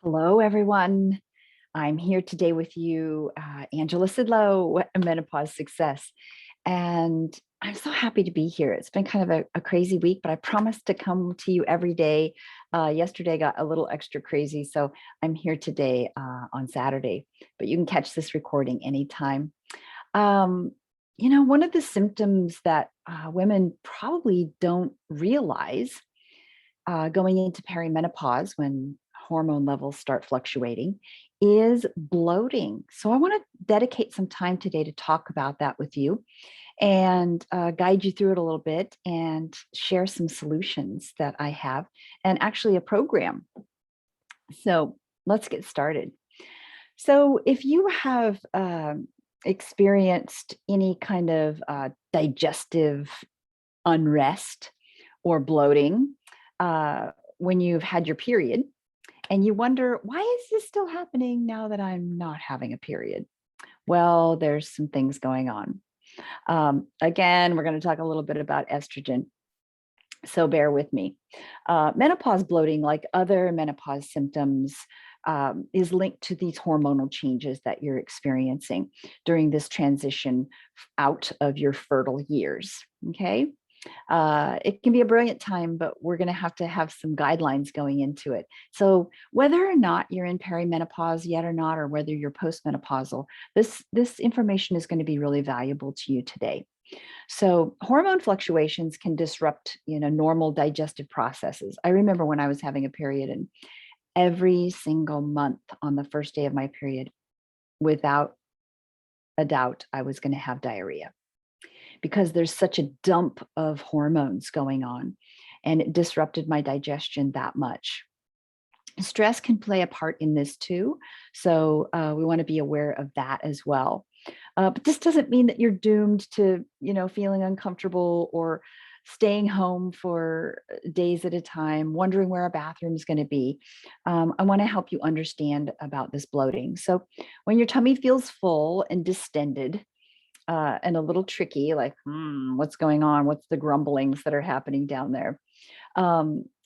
Hello, everyone. I'm here today with you, Angela Sidlo, Menopause Success. And I'm so happy to be here. It's been kind of a crazy week, but I promised to come to you every day. Yesterday got a little extra crazy, so I'm here today on Saturday, but you can catch this recording anytime. Um, one of the symptoms that women probably don't realize going into perimenopause when hormone levels start fluctuating is bloating. So I want to dedicate some time today to talk about that with you and guide you through it a little bit and share some solutions that I have and actually a program. So let's get started. So if you have experienced any kind of digestive unrest or bloating, when you've had your period and you wonder, why is this still happening now that I'm not having a period? Well, there's some things going on. Again, we're going to talk a little bit about estrogen. So bear with me. Menopause bloating, like other menopause symptoms, is linked to these hormonal changes that you're experiencing during this transition out of your fertile years. Okay. It can be a brilliant time, but we're going to have some guidelines going into it. So whether or not you're in perimenopause yet or not, or whether you're postmenopausal, this information is going to be really valuable to you today. So hormone fluctuations can disrupt, normal digestive processes. I remember when I was having a period, and every single month on the first day of my period, without a doubt, I was going to have diarrhea, because there's such a dump of hormones going on, and it disrupted my digestion that much. Stress can play a part in this too. So we want to be aware of that as well. But this doesn't mean that you're doomed to, feeling uncomfortable or staying home for days at a time, wondering where a bathroom is going to be. I want to help you understand about this bloating. So when your tummy feels full and distended, and a little tricky, like, what's going on? What's the grumblings that are happening down there?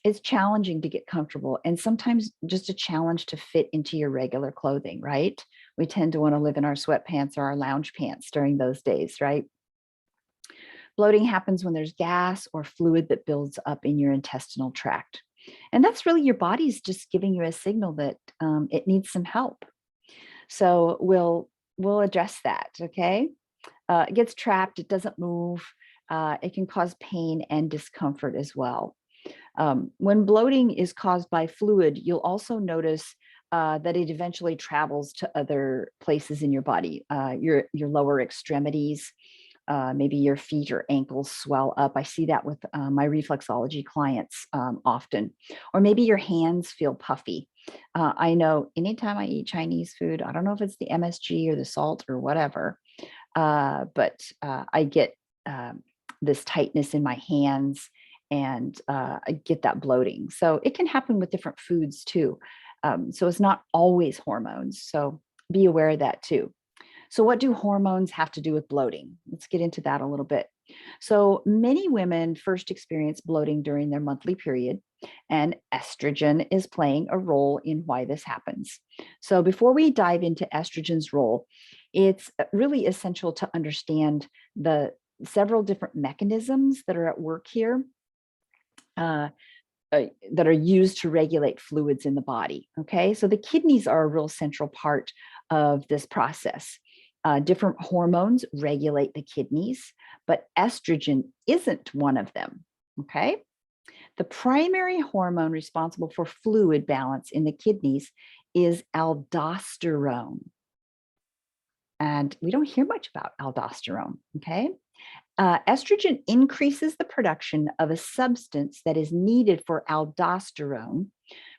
It's challenging to get comfortable, and sometimes just a challenge to fit into your regular clothing, right? We tend to want to live in our sweatpants or our lounge pants during those days, right? Bloating happens when there's gas or fluid that builds up in your intestinal tract. And that's really your body's just giving you a signal that it needs some help. So we'll address that, okay? It gets trapped, it doesn't move. It can cause pain and discomfort as well. When bloating is caused by fluid, you'll also notice that it eventually travels to other places in your body, your lower extremities. Maybe your feet or ankles swell up. I see that with my reflexology clients often. Or maybe your hands feel puffy. I know anytime I eat Chinese food, I don't know if it's the MSG or the salt or whatever, but I get this tightness in my hands, and I get that bloating. So it can happen with different foods too. So it's not always hormones. So be aware of that too. So what do hormones have to do with bloating? Let's get into that a little bit. So many women first experience bloating during their monthly period, and estrogen is playing a role in why this happens. So before we dive into estrogen's role, it's really essential to understand the several different mechanisms that are at work here, that are used to regulate fluids in the body. Okay, so the kidneys are a real central part of this process. Different hormones regulate the kidneys, but estrogen isn't one of them. Okay, the primary hormone responsible for fluid balance in the kidneys is aldosterone. And we don't hear much about aldosterone. Okay, estrogen increases the production of a substance that is needed for aldosterone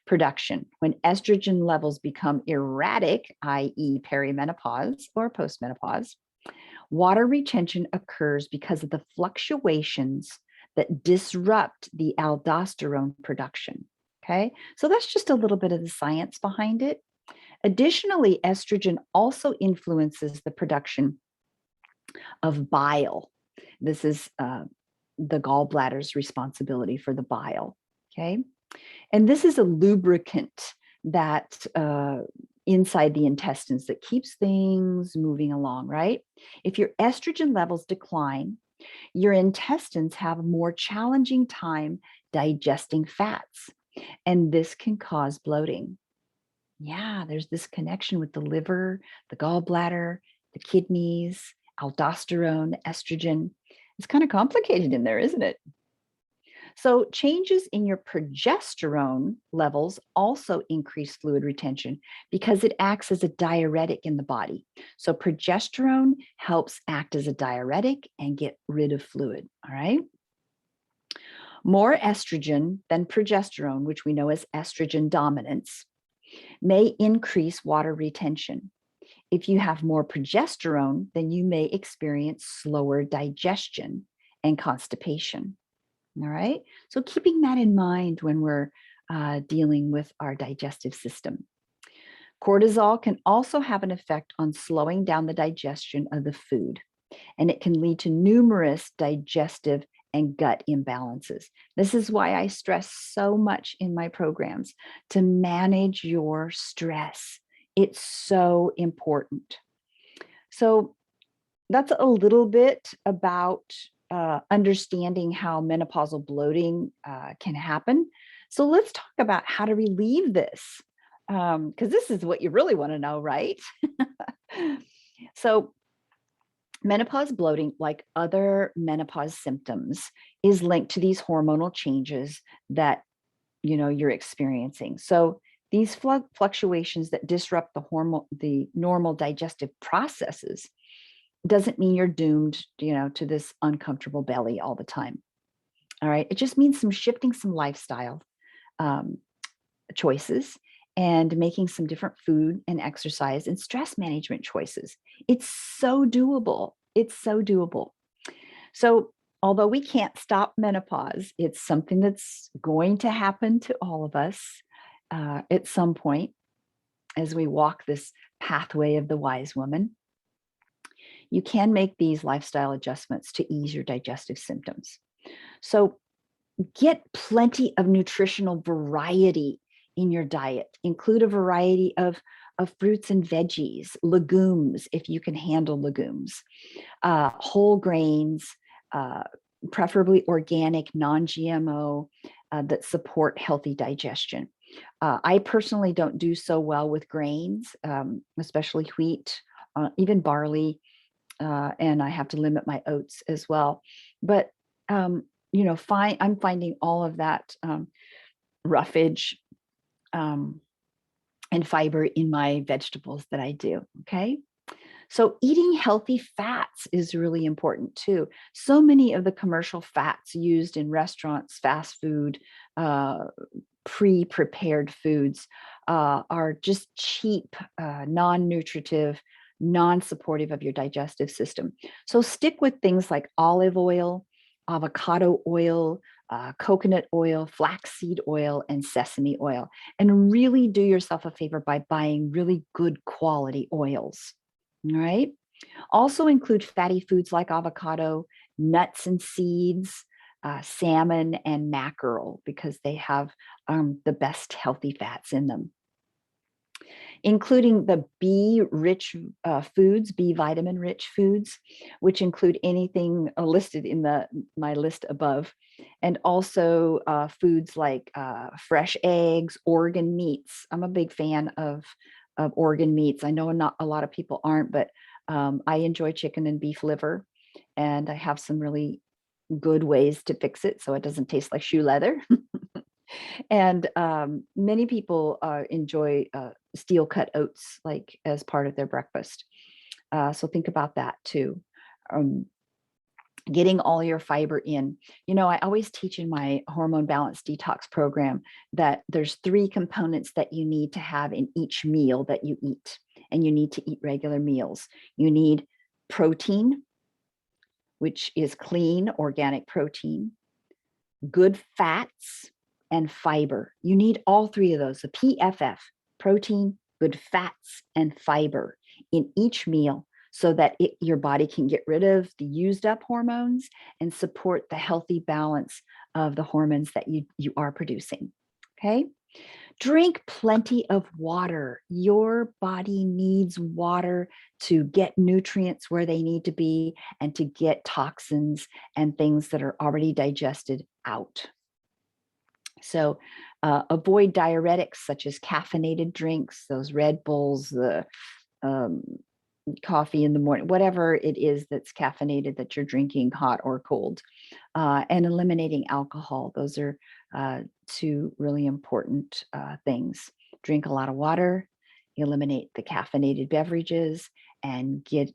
production. When estrogen levels become erratic, i.e., perimenopause or postmenopause, water retention occurs because of the fluctuations that disrupt the aldosterone production. Okay, so that's just a little bit of the science behind it. Additionally, estrogen also influences the production of bile. This is the gallbladder's responsibility for the bile. Okay. And this is a lubricant that inside the intestines that keeps things moving along, right? If your estrogen levels decline, your intestines have a more challenging time digesting fats, and this can cause bloating. Yeah, there's this connection with the liver, the gallbladder, the kidneys, aldosterone, estrogen. It's kind of complicated in there, isn't it? So, changes in your progesterone levels also increase fluid retention because it acts as a diuretic in the body. So, progesterone helps act as a diuretic and get rid of fluid. All right. More estrogen than progesterone, which we know as estrogen dominance, may increase water retention. If you have more progesterone, then you may experience slower digestion and constipation. All right. So, keeping that in mind when we're dealing with our digestive system. Cortisol can also have an effect on slowing down the digestion of the food, and it can lead to numerous digestive and gut imbalances. This is why I stress so much in my programs to manage your stress. It's so important. So, that's a little bit about understanding how menopausal bloating can happen. So let's talk about how to relieve this, because this is what you really want to know, right? So menopause bloating, like other menopause symptoms, is linked to these hormonal changes that you're experiencing. So these fluctuations that disrupt the normal digestive processes doesn't mean you're doomed, to this uncomfortable belly all the time. All right. It just means shifting some lifestyle um, choices and making some different food and exercise and stress management choices. It's so doable. It's so doable. So, although we can't stop menopause, it's something that's going to happen to all of us at some point as we walk this pathway of the wise woman. You can make these lifestyle adjustments to ease your digestive symptoms. So, get plenty of nutritional variety in your diet. Include a variety of fruits and veggies, legumes, if you can handle legumes, whole grains, preferably organic, non GMO, that support healthy digestion. I personally don't do so well with grains, especially wheat, even barley. And I have to limit my oats as well. But I'm finding all of that roughage and fiber in my vegetables that I do. Okay. So eating healthy fats is really important too. So many of the commercial fats used in restaurants, fast food, pre-prepared foods are just cheap, non-nutritive, non-supportive of your digestive system. So stick with things like olive oil, avocado oil, coconut oil, flaxseed oil, and sesame oil. And really do yourself a favor by buying really good quality oils. All right. Also include fatty foods like avocado, nuts and seeds, salmon, and mackerel, because they have the best healthy fats in them. Including the B-rich foods, B vitamin-rich foods, which include anything listed in my list above, and also foods like fresh eggs, organ meats. I'm a big fan of organ meats. I know not a lot of people aren't, but I enjoy chicken and beef liver, and I have some really good ways to fix it so it doesn't taste like shoe leather. And many people enjoy steel cut oats like as part of their breakfast. So think about that too. Getting all your fiber in. I always teach in my hormone balance detox program that there's 3 components that you need to have in each meal that you eat, and you need to eat regular meals. You need protein, which is clean organic protein, good fats, and fiber. You need all 3 of those, the PFF, protein, good fats, and fiber in each meal, so that your body can get rid of the used up hormones and support the healthy balance of the hormones that you are producing. Okay. Drink plenty of water. Your body needs water to get nutrients where they need to be and to get toxins and things that are already digested out. So avoid diuretics such as caffeinated drinks, those Red Bulls, the um, coffee in the morning, whatever it is that's caffeinated that you're drinking, hot or cold, and eliminating alcohol. Those are two really important things. Drink a lot of water, eliminate the caffeinated beverages, and get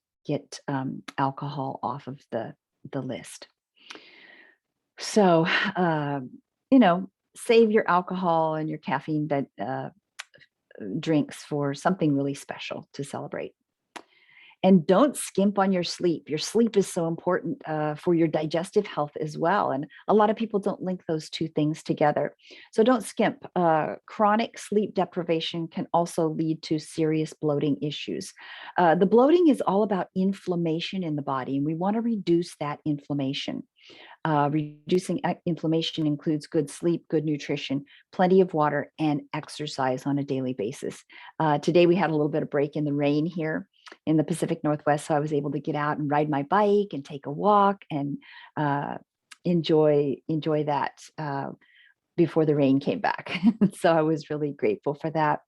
alcohol off of the list. So, save your alcohol and your caffeine drinks for something really special to celebrate. And don't skimp on your sleep. Your sleep is so important for your digestive health as well. And a lot of people don't link those two things together. So don't skimp. Chronic sleep deprivation can also lead to serious bloating issues. The bloating is all about inflammation in the body, and we want to reduce that inflammation. Reducing inflammation includes good sleep, good nutrition, plenty of water, and exercise on a daily basis. Today, we had a little bit of break in the rain here in the Pacific Northwest, so I was able to get out and ride my bike and take a walk and enjoy that before the rain came back. So I was really grateful for that.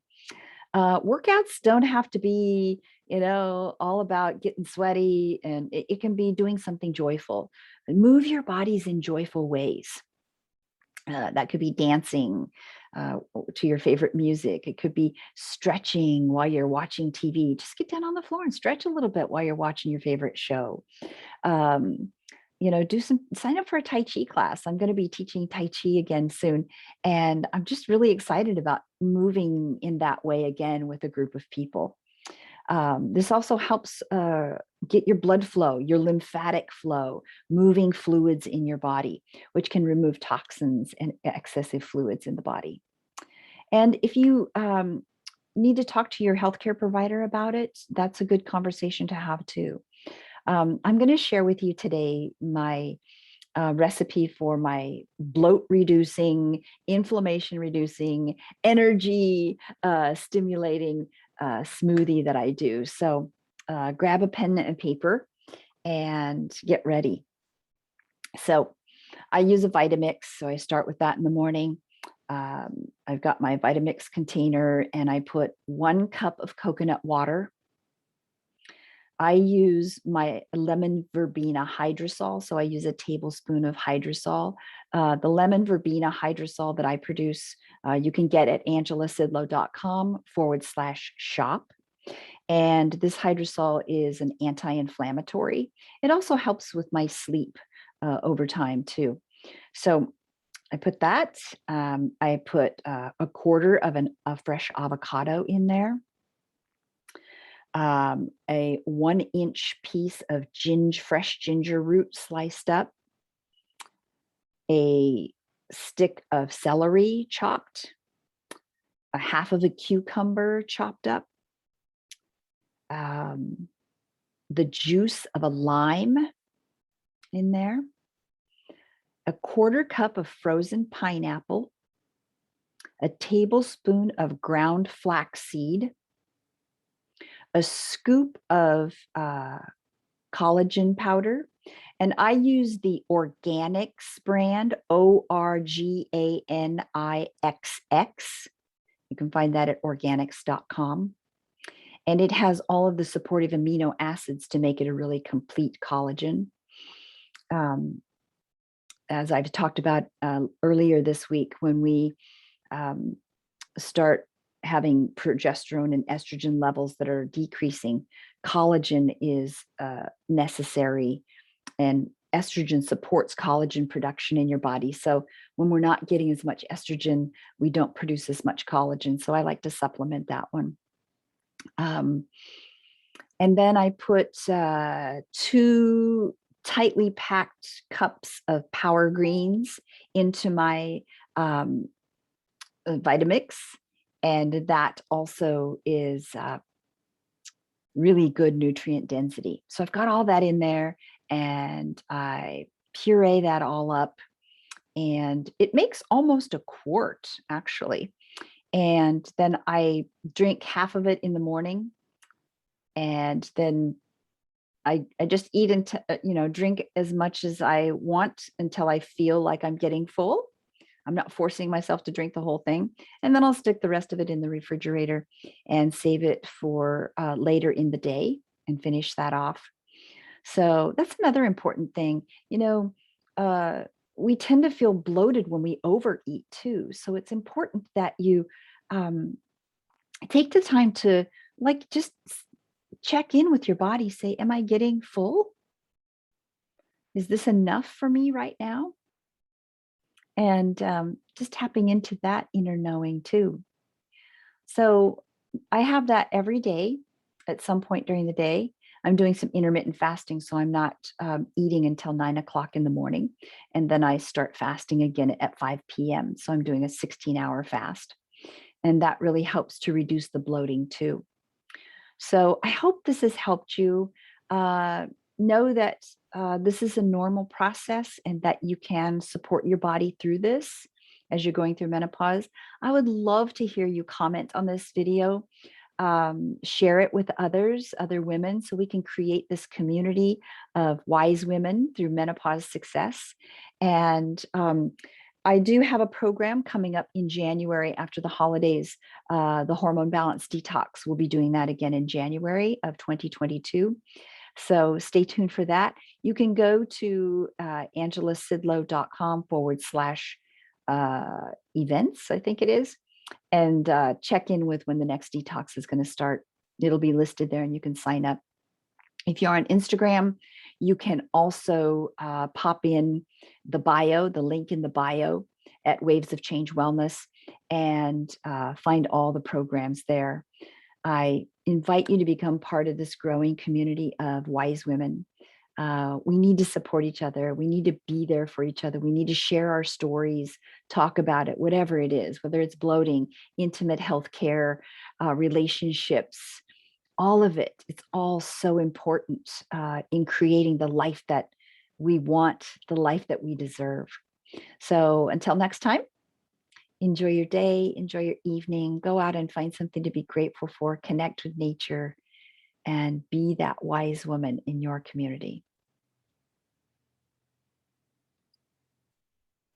Workouts don't have to be, all about getting sweaty, and it can be doing something joyful. Move your bodies in joyful ways. That could be dancing to your favorite music. It could be stretching while you're watching TV. Just get down on the floor and stretch a little bit while you're watching your favorite show. Sign up for a Tai Chi class. I'm going to be teaching Tai Chi again soon. And I'm just really excited about moving in that way again with a group of people. This also helps get your blood flow, your lymphatic flow, moving fluids in your body, which can remove toxins and excessive fluids in the body. And if you need to talk to your healthcare provider about it, that's a good conversation to have too. I'm going to share with you today my recipe for my bloat reducing, inflammation reducing, energy stimulating smoothie that I do. So grab a pen and paper and get ready. So I use a Vitamix. So I start with that in the morning. I've got my Vitamix container and I put 1 cup of coconut water. I use my lemon verbena hydrosol. So I use a tablespoon of hydrosol. The lemon verbena hydrosol that I produce, you can get at angelasidlo.com/shop. And this hydrosol is an anti-inflammatory. It also helps with my sleep over time too. So I put that. I put a quarter of a fresh avocado in there. A 1-inch piece of fresh ginger root sliced up, a stick of celery chopped, a half of a cucumber chopped up, the juice of a lime in there, a 1/4 cup of frozen pineapple, a tablespoon of ground flaxseed, a scoop of collagen powder. And I use the Organics brand, ORGANIXX. You can find that at organics.com. And it has all of the supportive amino acids to make it a really complete collagen. As I've talked about earlier this week, when we start having progesterone and estrogen levels that are decreasing, collagen is necessary, and estrogen supports collagen production in your body. So when we're not getting as much estrogen, we don't produce as much collagen. So I like to supplement that one. And then I put 2 tightly packed cups of Power Greens into my Vitamix. And that also is really good nutrient density. So I've got all that in there and I puree that all up. And it makes almost a quart, actually. And then I drink half of it in the morning. And then I just eat and drink as much as I want until I feel like I'm getting full. I'm not forcing myself to drink the whole thing. And then I'll stick the rest of it in the refrigerator and save it for later in the day and finish that off. So that's another important thing. Uh, we tend to feel bloated when we overeat too. So it's important that you um, take the time to just check in with your body. Say, am I getting full? Is this enough for me right now? And just tapping into that inner knowing too. So I have that every day at some point during the day. I'm doing some intermittent fasting, so I'm not eating until 9 o'clock in the morning. And then I start fasting again at 5 p.m. So I'm doing a 16-hour fast. And that really helps to reduce the bloating too. So I hope this has helped you. Know that this is a normal process and that you can support your body through this as you're going through menopause. I would love to hear you comment on this video. Share it with others, other women, so we can create this community of wise women through menopause success. And I do have a program coming up in January after the holidays, the Hormone Balance Detox. We'll be doing that again in January of 2022. So stay tuned for that. You can go to angelasidlo.com/events, I think it is, and check in with when the next detox is going to start. It'll be listed there and you can sign up. If you're on Instagram, you can also pop in the link in the bio at Waves of Change Wellness, and find all the programs there. I invite you to become part of this growing community of wise women. We need to support each other. We need to be there for each other. We need to share our stories, talk about it, whatever it is, whether it's bloating, intimate healthcare, relationships, all of it. It's all so important in creating the life that we want, the life that we deserve. So until next time, enjoy your day, enjoy your evening, go out and find something to be grateful for, connect with nature, and be that wise woman in your community.